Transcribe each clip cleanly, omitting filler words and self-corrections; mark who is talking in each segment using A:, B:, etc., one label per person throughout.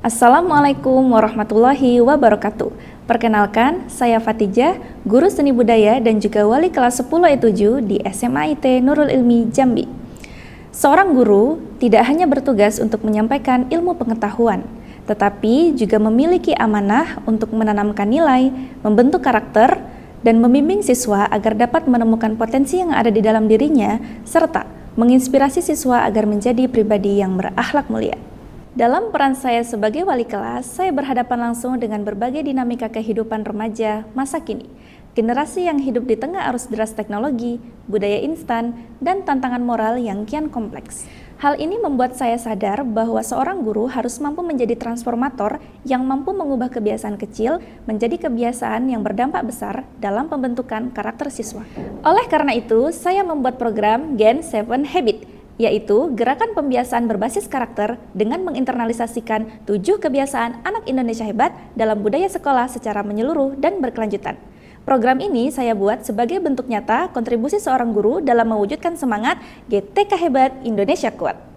A: Assalamualaikum warahmatullahi wabarakatuh. Perkenalkan, saya Fatijah, guru seni budaya dan juga wali kelas 10E7 di SMA IT Nurul Ilmi Jambi. Seorang guru tidak hanya bertugas untuk menyampaikan ilmu pengetahuan, tetapi juga memiliki amanah untuk menanamkan nilai, membentuk karakter, dan membimbing siswa agar dapat menemukan potensi yang ada di dalam dirinya, serta menginspirasi siswa agar menjadi pribadi yang berakhlak mulia. Dalam peran saya sebagai wali kelas, saya berhadapan langsung dengan berbagai dinamika kehidupan remaja masa kini. Generasi yang hidup di tengah arus deras teknologi, budaya instan, dan tantangan moral yang kian kompleks. Hal ini membuat saya sadar bahwa seorang guru harus mampu menjadi transformator yang mampu mengubah kebiasaan kecil menjadi kebiasaan yang berdampak besar dalam pembentukan karakter siswa. Oleh karena itu, saya membuat program Gen 7 Habit, yaitu gerakan pembiasaan berbasis karakter dengan menginternalisasikan 7 kebiasaan anak Indonesia hebat dalam budaya sekolah secara menyeluruh dan berkelanjutan. Program ini saya buat sebagai bentuk nyata kontribusi seorang guru dalam mewujudkan semangat GTK Hebat Indonesia Kuat.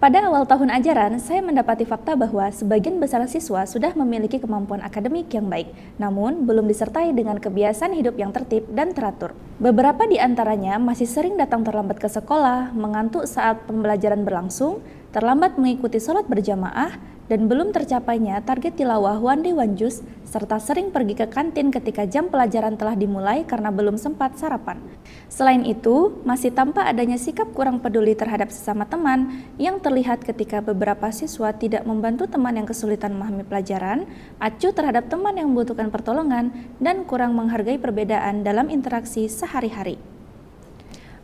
A: Pada awal tahun ajaran, saya mendapati fakta bahwa sebagian besar siswa sudah memiliki kemampuan akademik yang baik, namun belum disertai dengan kebiasaan hidup yang tertib dan teratur. Beberapa di antaranya masih sering datang terlambat ke sekolah, mengantuk saat pembelajaran berlangsung, terlambat mengikuti sholat berjamaah, dan belum tercapainya target tilawah one day one juice, serta sering pergi ke kantin ketika jam pelajaran telah dimulai karena belum sempat sarapan. Selain itu, masih tampak adanya sikap kurang peduli terhadap sesama teman yang terlihat ketika beberapa siswa tidak membantu teman yang kesulitan memahami pelajaran, acuh terhadap teman yang membutuhkan pertolongan, dan kurang menghargai perbedaan dalam interaksi sehari-hari.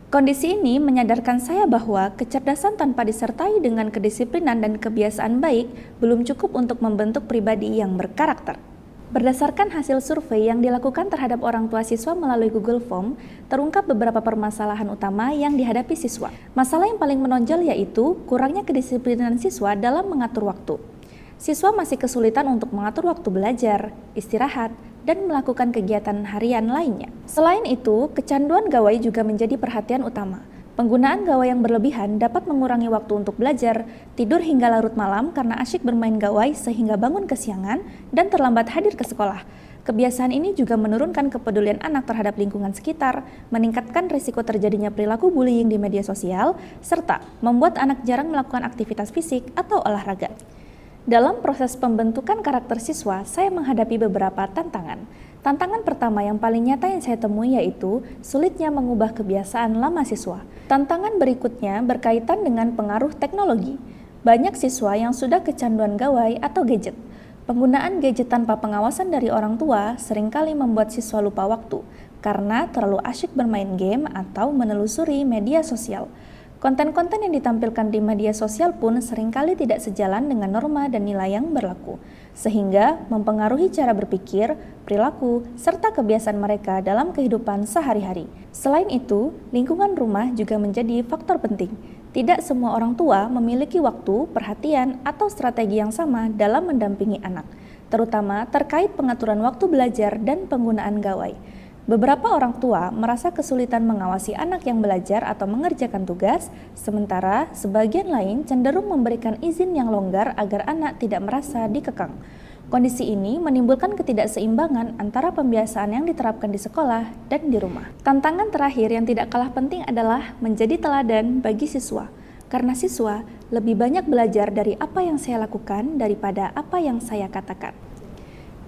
A: Kondisi ini menyadarkan saya bahwa kecerdasan tanpa disertai dengan kedisiplinan dan kebiasaan baik belum cukup untuk membentuk pribadi yang berkarakter. Berdasarkan hasil survei yang dilakukan terhadap orang tua siswa melalui Google Form, terungkap beberapa permasalahan utama yang dihadapi siswa. Masalah yang paling menonjol yaitu kurangnya kedisiplinan siswa dalam mengatur waktu. Siswa masih kesulitan untuk mengatur waktu belajar, istirahat, dan melakukan kegiatan harian lainnya. Selain itu, kecanduan gawai juga menjadi perhatian utama. Penggunaan gawai yang berlebihan dapat mengurangi waktu untuk belajar, tidur hingga larut malam karena asyik bermain gawai sehingga bangun kesiangan dan terlambat hadir ke sekolah. Kebiasaan ini juga menurunkan kepedulian anak terhadap lingkungan sekitar, meningkatkan risiko terjadinya perilaku bullying di media sosial, serta membuat anak jarang melakukan aktivitas fisik atau olahraga. Dalam proses pembentukan karakter siswa, saya menghadapi beberapa tantangan. Tantangan pertama yang paling nyata yang saya temui yaitu sulitnya mengubah kebiasaan lama siswa. Tantangan berikutnya berkaitan dengan pengaruh teknologi. Banyak siswa yang sudah kecanduan gawai atau gadget. Penggunaan gadget tanpa pengawasan dari orang tua seringkali membuat siswa lupa waktu karena terlalu asyik bermain game atau menelusuri media sosial. Konten-konten yang ditampilkan di media sosial pun seringkali tidak sejalan dengan norma dan nilai yang berlaku, sehingga mempengaruhi cara berpikir, perilaku, serta kebiasaan mereka dalam kehidupan sehari-hari. Selain itu, lingkungan rumah juga menjadi faktor penting. Tidak semua orang tua memiliki waktu, perhatian, atau strategi yang sama dalam mendampingi anak, terutama terkait pengaturan waktu belajar dan penggunaan gawai. Beberapa orang tua merasa kesulitan mengawasi anak yang belajar atau mengerjakan tugas, sementara sebagian lain cenderung memberikan izin yang longgar agar anak tidak merasa dikekang. Kondisi ini menimbulkan ketidakseimbangan antara pembiasaan yang diterapkan di sekolah dan di rumah. Tantangan terakhir yang tidak kalah penting adalah menjadi teladan bagi siswa, karena siswa lebih banyak belajar dari apa yang saya lakukan daripada apa yang saya katakan.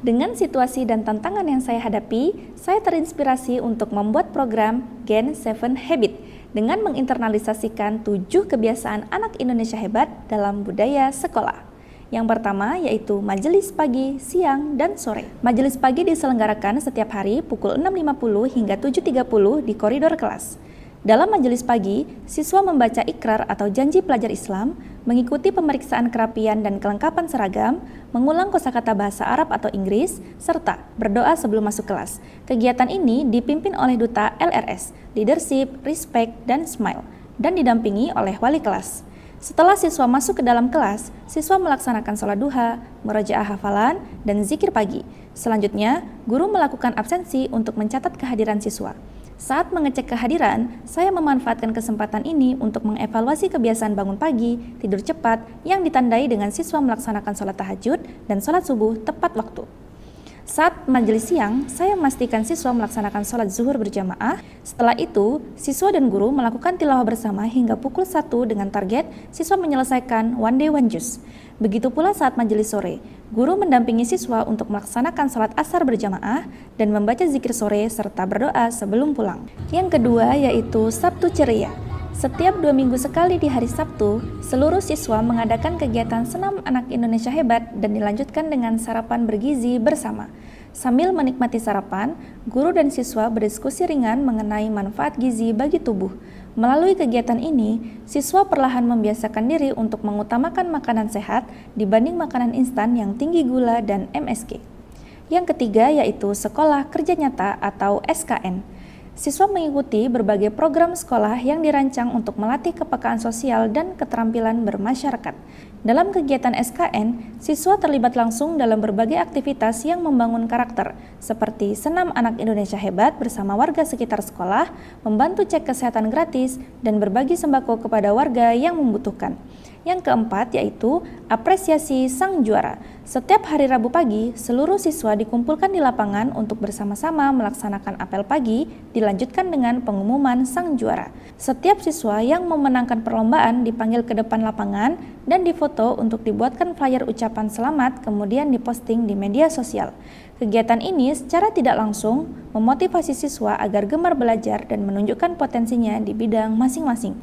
A: Dengan situasi dan tantangan yang saya hadapi, saya terinspirasi untuk membuat program Gen 7 Habit dengan menginternalisasikan 7 kebiasaan anak Indonesia hebat dalam budaya sekolah. Yang pertama yaitu majelis pagi, siang, dan sore. Majelis pagi diselenggarakan setiap hari pukul 6.50 hingga 7.30 di koridor kelas. Dalam majelis pagi, siswa membaca ikrar atau janji pelajar Islam, mengikuti pemeriksaan kerapian dan kelengkapan seragam, mengulang kosakata bahasa Arab atau Inggris, serta berdoa sebelum masuk kelas. Kegiatan ini dipimpin oleh Duta LRS, Leadership, Respect, dan Smile, dan didampingi oleh wali kelas. Setelah siswa masuk ke dalam kelas, siswa melaksanakan sholat duha, murojaah hafalan, dan zikir pagi. Selanjutnya, guru melakukan absensi untuk mencatat kehadiran siswa. Saat mengecek kehadiran, saya memanfaatkan kesempatan ini untuk mengevaluasi kebiasaan bangun pagi, tidur cepat, yang ditandai dengan siswa melaksanakan sholat tahajud dan sholat subuh tepat waktu. Saat majelis siang, saya memastikan siswa melaksanakan sholat zuhur berjamaah. Setelah itu, siswa dan guru melakukan tilawah bersama hingga pukul 1 dengan target siswa menyelesaikan one day one juz. Begitu pula saat majelis sore, guru mendampingi siswa untuk melaksanakan sholat asar berjamaah dan membaca zikir sore serta berdoa sebelum pulang. Yang kedua yaitu Sabtu Ceria. Setiap 2 minggu sekali di hari Sabtu, seluruh siswa mengadakan kegiatan Senam Anak Indonesia Hebat dan dilanjutkan dengan sarapan bergizi bersama. Sambil menikmati sarapan, guru dan siswa berdiskusi ringan mengenai manfaat gizi bagi tubuh. Melalui kegiatan ini, siswa perlahan membiasakan diri untuk mengutamakan makanan sehat dibanding makanan instan yang tinggi gula dan MSG. Yang ketiga yaitu Sekolah Kerja Nyata atau SKN. Siswa mengikuti berbagai program sekolah yang dirancang untuk melatih kepekaan sosial dan keterampilan bermasyarakat. Dalam kegiatan SKN, siswa terlibat langsung dalam berbagai aktivitas yang membangun karakter, seperti Senam Anak Indonesia Hebat bersama warga sekitar sekolah, membantu cek kesehatan gratis, dan berbagi sembako kepada warga yang membutuhkan. Yang keempat yaitu apresiasi sang juara. Setiap hari Rabu pagi, seluruh siswa dikumpulkan di lapangan untuk bersama-sama melaksanakan apel pagi, dilanjutkan dengan pengumuman sang juara. Setiap siswa yang memenangkan perlombaan dipanggil ke depan lapangan dan difoto untuk dibuatkan flyer ucapan selamat kemudian diposting di media sosial. Kegiatan ini secara tidak langsung memotivasi siswa agar gemar belajar dan menunjukkan potensinya di bidang masing-masing.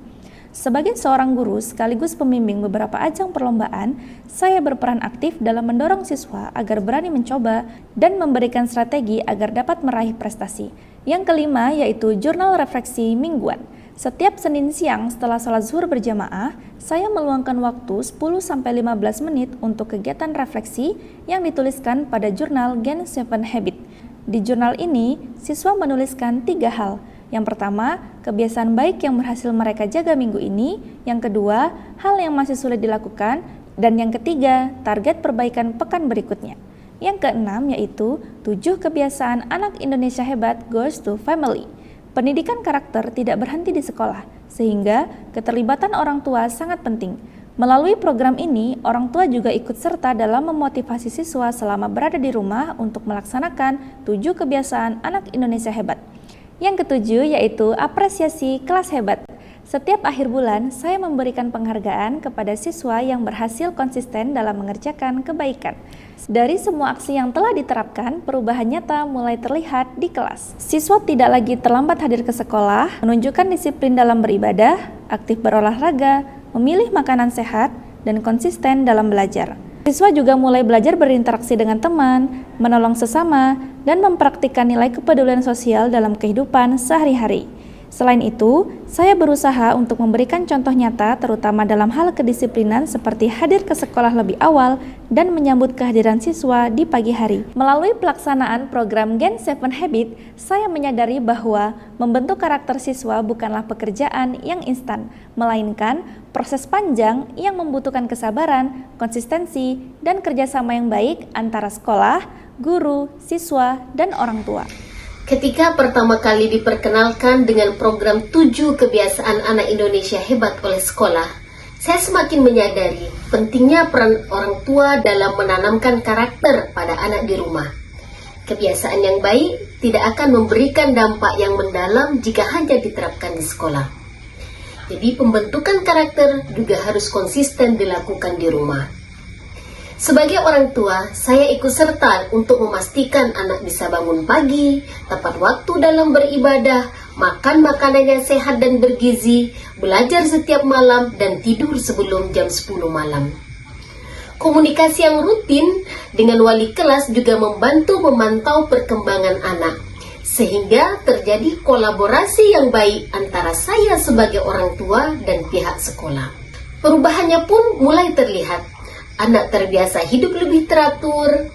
A: Sebagai seorang guru sekaligus pembimbing beberapa ajang perlombaan, saya berperan aktif dalam mendorong siswa agar berani mencoba dan memberikan strategi agar dapat meraih prestasi. Yang kelima yaitu jurnal refleksi mingguan. Setiap Senin siang setelah sholat zuhur berjamaah, saya meluangkan waktu 10-15 menit untuk kegiatan refleksi yang dituliskan pada jurnal Gen 7 Habit. Di jurnal ini, siswa menuliskan 3 hal. Yang pertama, kebiasaan baik yang berhasil mereka jaga minggu ini. Yang kedua, hal yang masih sulit dilakukan. Dan yang ketiga, target perbaikan pekan berikutnya. Yang keenam yaitu 7 kebiasaan anak Indonesia hebat goes to family. Pendidikan karakter tidak berhenti di sekolah, sehingga keterlibatan orang tua sangat penting. Melalui program ini, orang tua juga ikut serta dalam memotivasi siswa selama berada di rumah untuk melaksanakan 7 kebiasaan anak Indonesia hebat. Yang ketujuh yaitu apresiasi kelas hebat. Setiap akhir bulan, saya memberikan penghargaan kepada siswa yang berhasil konsisten dalam mengerjakan kebaikan. Dari semua aksi yang telah diterapkan, perubahan nyata mulai terlihat di kelas. Siswa tidak lagi terlambat hadir ke sekolah, menunjukkan disiplin dalam beribadah, aktif berolahraga, memilih makanan sehat, dan konsisten dalam belajar. Siswa juga mulai belajar berinteraksi dengan teman, menolong sesama, dan mempraktikkan nilai kepedulian sosial dalam kehidupan sehari-hari. Selain itu, saya berusaha untuk memberikan contoh nyata terutama dalam hal kedisiplinan seperti hadir ke sekolah lebih awal dan menyambut kehadiran siswa di pagi hari. Melalui pelaksanaan program Gen 7 Habit, saya menyadari bahwa membentuk karakter siswa bukanlah pekerjaan yang instan, melainkan proses panjang yang membutuhkan kesabaran, konsistensi, dan kerjasama yang baik antara sekolah, guru, siswa, dan orang tua.
B: Ketika pertama kali diperkenalkan dengan program 7 kebiasaan anak Indonesia hebat oleh sekolah, saya semakin menyadari pentingnya peran orang tua dalam menanamkan karakter pada anak di rumah. Kebiasaan yang baik tidak akan memberikan dampak yang mendalam jika hanya diterapkan di sekolah. Jadi pembentukan karakter juga harus konsisten dilakukan di rumah. Sebagai orang tua, saya ikut serta untuk memastikan anak bisa bangun pagi, tepat waktu dalam beribadah, makan makanan yang sehat dan bergizi, belajar setiap malam, dan tidur sebelum jam 10 malam. Komunikasi yang rutin dengan wali kelas juga membantu memantau perkembangan anak, sehingga terjadi kolaborasi yang baik antara saya sebagai orang tua dan pihak sekolah. Perubahannya pun mulai terlihat. Anak terbiasa hidup lebih teratur.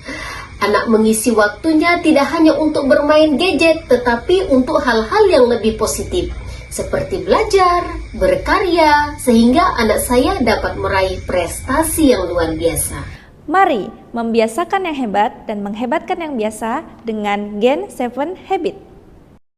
B: Anak mengisi waktunya tidak hanya untuk bermain gadget, tetapi untuk hal-hal yang lebih positif, seperti belajar, berkarya, sehingga anak saya dapat meraih prestasi yang luar biasa.
A: Mari membiasakan yang hebat dan menghebatkan yang biasa dengan Gen 7 Habit.